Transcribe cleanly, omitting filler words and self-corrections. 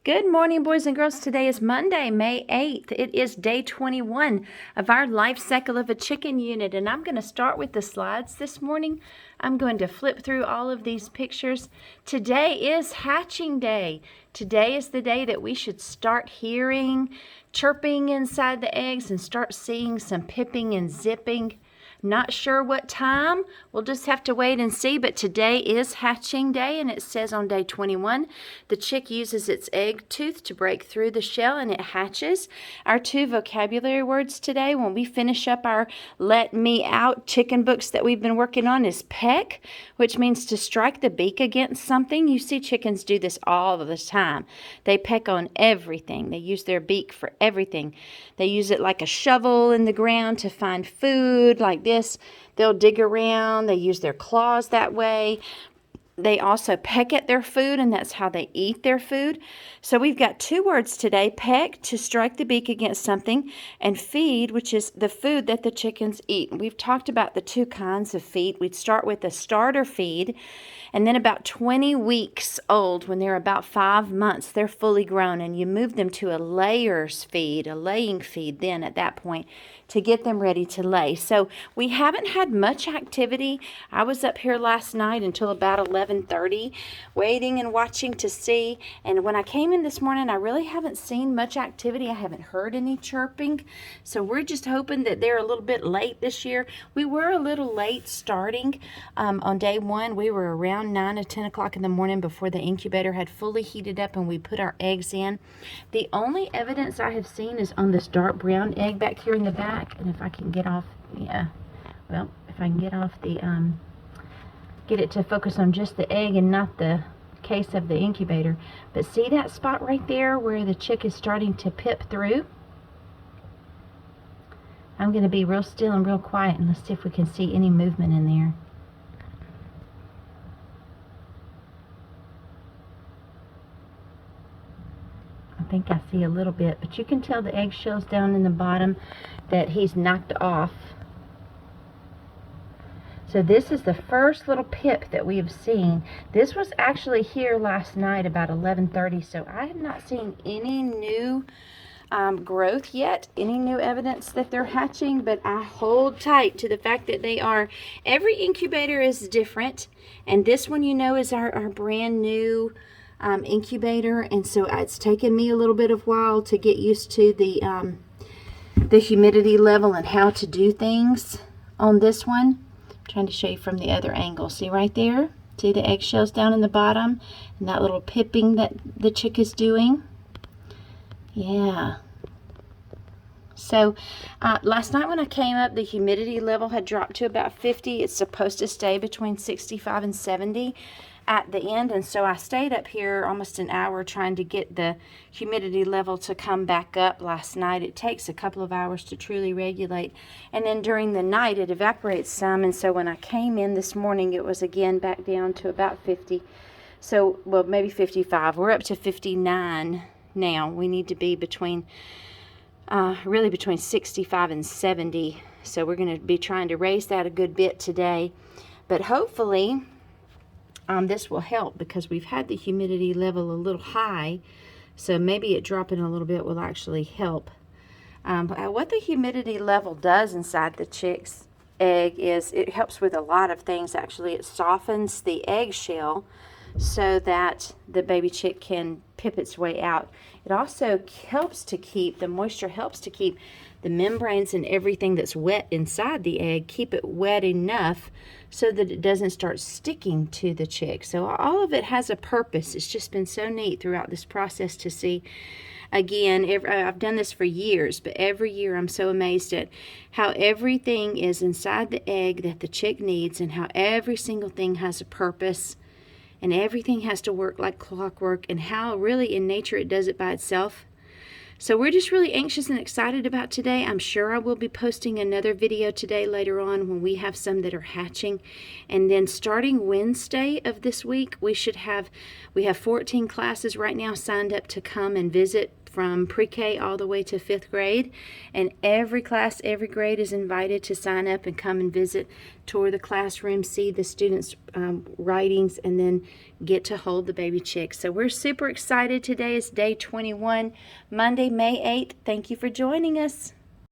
Good morning, boys and girls. Today is Monday, May 8th. It is day 21 of our life cycle of a chicken unit, and I'm going to start with the slides this morning. I'm going to flip through all of these pictures. Today is hatching day. Today is the day that we should start hearing chirping inside the eggs and start seeing some pipping and zipping. Not sure what time. We'll just have to wait and see, but today is hatching day, and it says on day 21, the chick uses its egg tooth to break through the shell and it hatches. Our two vocabulary words today, when we finish up our Let Me Out chicken books that we've been working on, is peck, which means to strike the beak against something. You see chickens do this all the time. They peck on everything. They use their beak for everything. They use it like a shovel in the ground to find food, like this. They'll dig around. They use their claws that way. They also peck at their food, and that's how they eat their food. So we've got two words today: peck, to strike the beak against something, and feed, which is the food that the chickens eat. We've talked about the two kinds of feed. We'd start with a starter feed, and then about 20 weeks old, when they're about 5 months, they're fully grown, and you move them to a layers feed, a laying feed then at that point, to get them ready to lay. So we haven't had much activity. I was up here last night until about 11:30 waiting and watching to see, and when I came in this morning, I really haven't seen much activity. I haven't heard any chirping, so we're just hoping that they're a little bit late this year. We were a little late starting on day one. We were around 9 or 10 o'clock in the morning before the incubator had fully heated up and we put our eggs in. The only evidence I have seen is on this dark brown egg back here in the back. And if I can get off, if I can get off the, get it to focus on just the egg and not the case of the incubator. But see that spot right there where the chick is starting to pip through? I'm going to be real still and real quiet, and let's see if we can see any movement in there. I think I see a little bit, but you can tell the eggshells down in the bottom that he's knocked off. So this is the first little pip that we have seen. This was actually here last night about 11:30, so I have not seen any new growth yet, any new evidence that they're hatching, but I hold tight to the fact that they are. Every incubator is different, and this one, you know, is our brand new incubator, and so it's taken me a little bit of while to get used to the humidity level and how to do things on this one. I'm trying to show you from the other angle. See right there? See the eggshells down in the bottom and that little pipping that the chick is doing? Yeah. So last night when I came up, the humidity level had dropped to about 50. It's supposed to stay between 65 and 70 at the end, and so I stayed up here almost an hour trying to get the humidity level to come back up last night. It takes a couple of hours to truly regulate, and then during the night it evaporates some, and so when I came in this morning it was again back down to about 50. So, well, maybe 55. We're up to 59 now. We need to be between really between 65 and 70, so we're going to be trying to raise that a good bit today, but hopefully this will help, because we've had the humidity level a little high, so maybe it dropping a little bit will actually help. But what the humidity level does inside the chick's egg is it helps with a lot of things. Actually, it softens the eggshell so that the baby chick can pip its way out. It also helps to keep, the moisture helps to keep the membranes and everything that's wet inside the egg, keep it wet enough so that it doesn't start sticking to the chick. So all of it has a purpose. It's just been so neat throughout this process to see. Again, I've done this for years, but every year I'm so amazed at how everything is inside the egg that the chick needs, and how every single thing has a purpose, and everything has to work like clockwork, and how really in nature it does it by itself. So we're just really anxious and excited about today. I'm sure I will be posting another video today later on when we have some that are hatching. And then starting Wednesday of this week, we have 14 classes right now signed up to come and visit from pre-K all the way to 5th grade. And every class, every grade is invited to sign up and come and visit, tour the classroom, see the students' writings, and then get to hold the baby chicks. So we're super excited. Today is day 21, Monday, May 8th. Thank you for joining us.